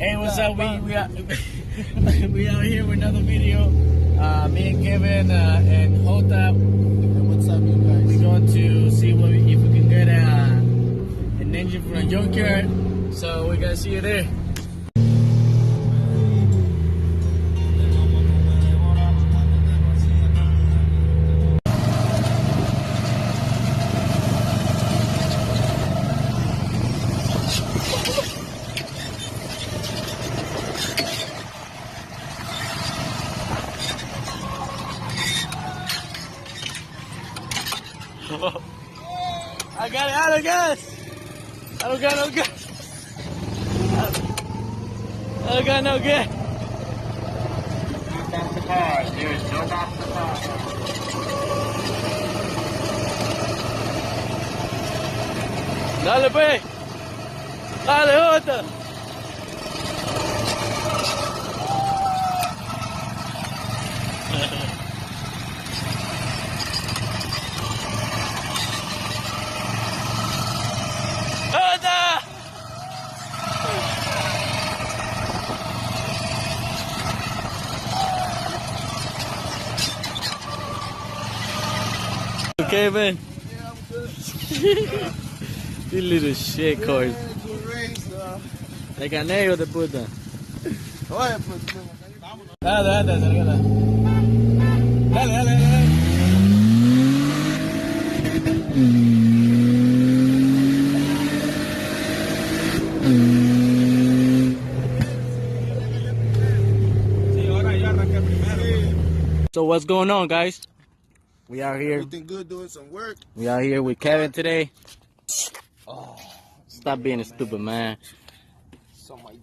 Hey, what's up? We we out here with another video. Me and Kevin and Hota. What's up, you guys? We're going to see if we can get an engine from a junkyard. So we're gonna see you there. I got it out of gas. I don't got no gas. I don't got no gas. Stop the car, dude. Don't stop the car. Dale, pues. Dale, Jota. Jota. Okay, man. Yeah, I'm good. You little shit, cars. Te gané, hijo de puta. Oye, pues, Dale, dale, dale, dale. Dale, dale, dale. So what's going on, guys? We out here. everything good, doing some work. We out here with Kevin today. Oh, stop being a stupid man.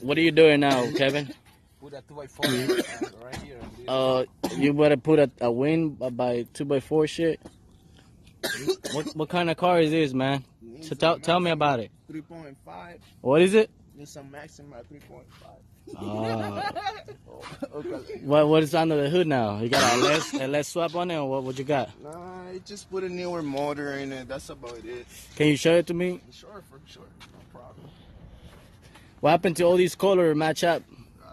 What are you doing now, Kevin? Put that 2x4 right here. You better put a wing by 2x4 shit. What kind of car is this, man? So tell me about it. 3.5. What is it? Nissan Maxima 3.5. Okay. What is under the hood now? You got a LS swap on it, or what you got? Nah, I just put a newer motor in it. That's about it. Can you show it to me? Sure, for sure. No problem. What happened to all these colors match up?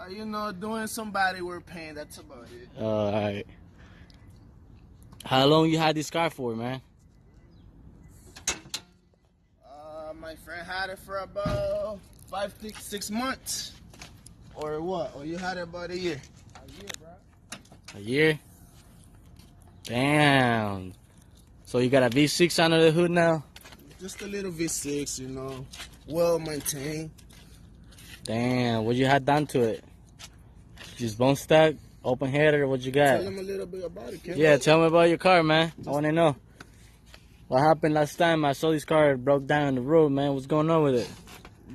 You know, doing somebody we're paying. That's about it. All right. How long you had this car for, man? My friend had it for about 5-6 months. Or what? Or you had it about a year? A year, bro. A year? Damn. So you got a V6 under the hood now? Just a little V6, you know. Well maintained. Damn. What you had done to it? Just bone stack? Open header? What you got? Tell them a little bit about it, Ken. Yeah, tell me about your car, man. I want to know. What happened last time I saw this car broke down on the road, man? What's going on with it?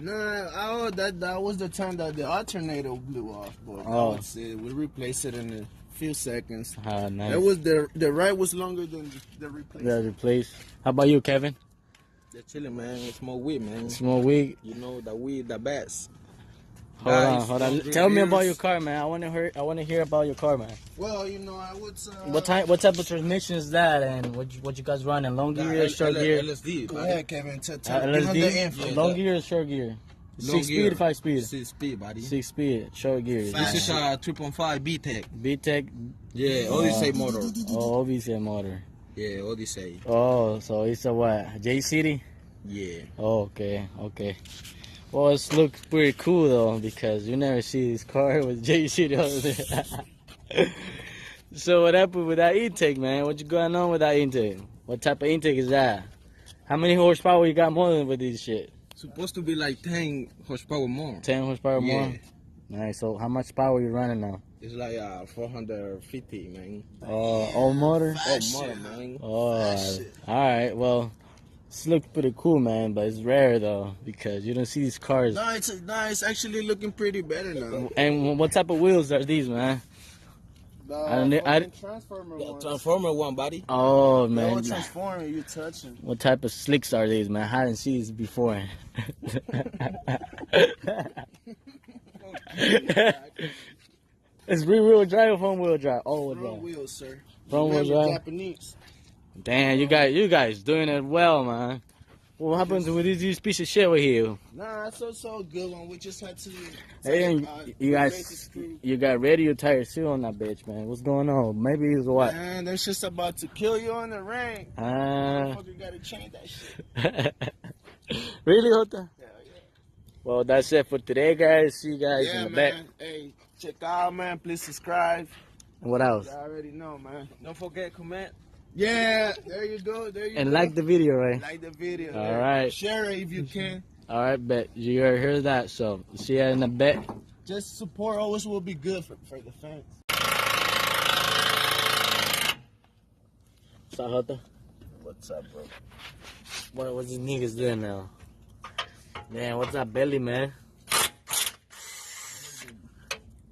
Nah, that was the time that the alternator blew off, but Oh. that's it. We replaced it in a few seconds. Ah, nice. That was the ride was longer than the replacement. Yeah, replace. How about you, Kevin? They're chilling, man. It's more weed, man. Small weed. You know, the weed, the best. Hold on. Tell me about your car, man. I want to hear about your car, man. Well, you know, I would. What type of transmission is that, and what you guys running? Long gear or short gear? LSD. Go ahead, Kevin. Tell give them the info. LSD. Long gear or short gear? Long 6 gear. speed, 5 speed. 6 speed, buddy. 6 speed, short gear. This is a 3.5 B-Tech. B-Tech. Yeah, Odyssey motor. Oh, obviously a motor. Yeah, Odyssey. Oh, so it's a what? J City? Yeah. Oh, okay. Well, it looks pretty cool though, because you never see this car with J City over there. So what happened with that intake, man? What you going on with that intake? What type of intake is that? How many horsepower you got more than with this shit? Supposed to be like 10 horsepower more. 10 horsepower Yeah. more? Nice. So how much power you running now? It's like 450, man. All motor? Oh, motor, man. Oh, alright. Well, this looks pretty cool, man, but it's rare though, because you don't see these cars. No, it's actually looking pretty better now. And what type of wheels are these, man? The transformer The one. transformer one, buddy. Oh, The man. old transformer you touching. What type of slicks are these, man? I hadn't seen these before. It's rear-wheel drive or front-wheel drive? All Front drive. wheels, sir. Front wheel Remember, drive. Japanese. Damn, you guys doing it well, man. What happened with this piece of shit over here? Nah, it's so good one. We just had to. Hey, and you break guys, the screw. you got radio tires too on that bitch, man. What's going on? Maybe it's what? Man, that's just about to kill you in the ring. Motherfucker gotta change that shit. Really, Jota? Hell yeah. Well, that's it for today, guys. See you guys Yeah, in the man. back. Hey, check out, man. Please subscribe. And what else? You already know, man. Don't forget comment. Yeah, there you go. There you go. And like the video, right? Like the video. All right. Share it if you can. All right, bet. You already heard that, so see you in the back. Just support always will be good for the fans. What's up, Jota? What's up, bro? What's these niggas doing now? Man, what's up, Belly, man?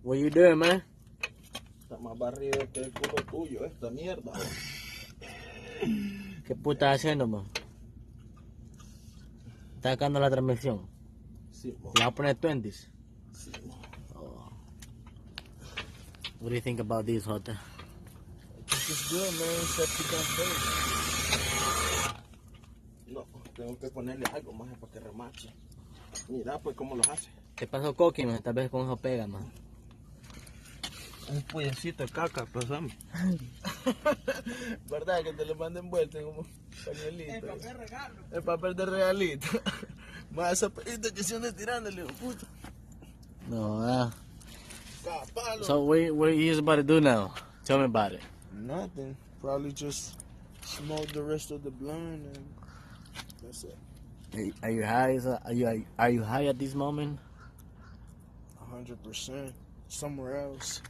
What you doing, man? Está más barrido que el culo tuyo, esta mierda. ¿Qué puta haciendo, man? ¿Está sacando la transmisión? Sí, mo. ¿Le vas a poner 20s? Sí, mo. Oh. What do you think about this, Jota? It's good, man. Safety comes first. No, tengo que ponerle algo más para que remache. Mira, pues, cómo los hace. ¿Qué pasó, Coqui, man? Tal vez con eso pega, man. Un pollecito de caca, pasame. ¿Verdad? Que te lo manden envuelto como pañuelito. El papel regalo. El papel de regalito. Más esa pelita que se anda tirándole, puto. No, Capalo. So what you about to do now? Tell me about it. Nothing. Probably just smoke the rest of the blunt and that's it. Are you high? Are you high at this moment? 100%. Somewhere else.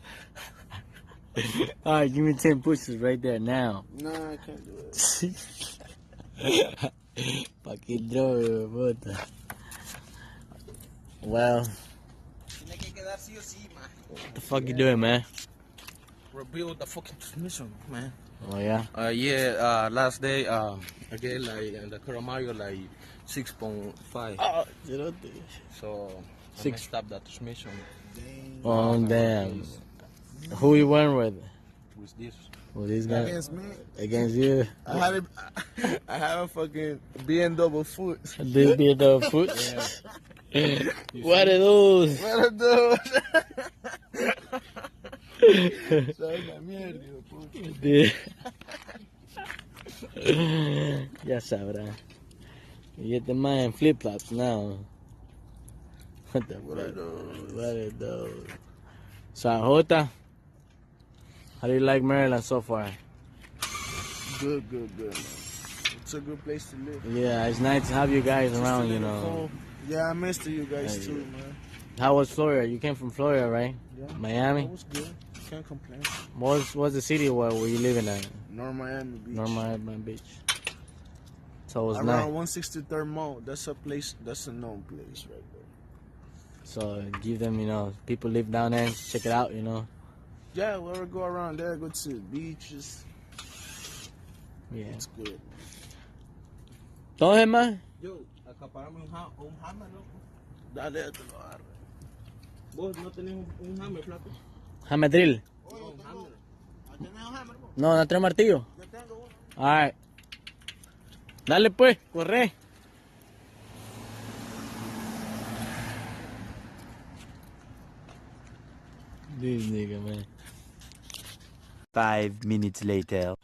All right, give me 10 pushes right there now. Nah, I can't do it. Pa' qué droga, puta. Well, Tiene que quedar sí o sí, man. what the fuck you doing, man? Rebuild the fucking transmission, man. Oh yeah. Last day, I get like in the Mario like 6.5. Oh, So I Six. messed up the transmission oh damn. Who you went with? with this. With this guy? Against me, Against you? I had a fucking BMW foot. This be the foot? What are those? What a dude. Soy una mierda, puto. Ya sabrá. You get the man flip flops now. What the What are those? What are those? So, Jota, how do you like Maryland so far? Good, man. It's a good place to live. Yeah, it's nice to have you guys around, you know. Yeah, I missed you guys Hey. too, man. How was Florida? You came from Florida, right? Yeah. Miami? It was good. Can't complain. What's the city where you living at? North Miami Beach. North Miami Beach. So it was Around nice. 163rd Mall. That's a place. That's a known place right there. So give them, you know, people live down there, check it out, you know. Yeah, we'll go around there, go to the beaches. Yeah. It's good. Todo es más. Yo, acaparame un hammer, loco. Dale, te lo agarro. Vos no tenés un hammer, flaco. Hammer drill. No, un hammer. ¿Tienes un hammer, vos? No, no trae martillo. Yo tengo uno. Alright. Dale pues, corre. This nigga, man. 5 minutes later.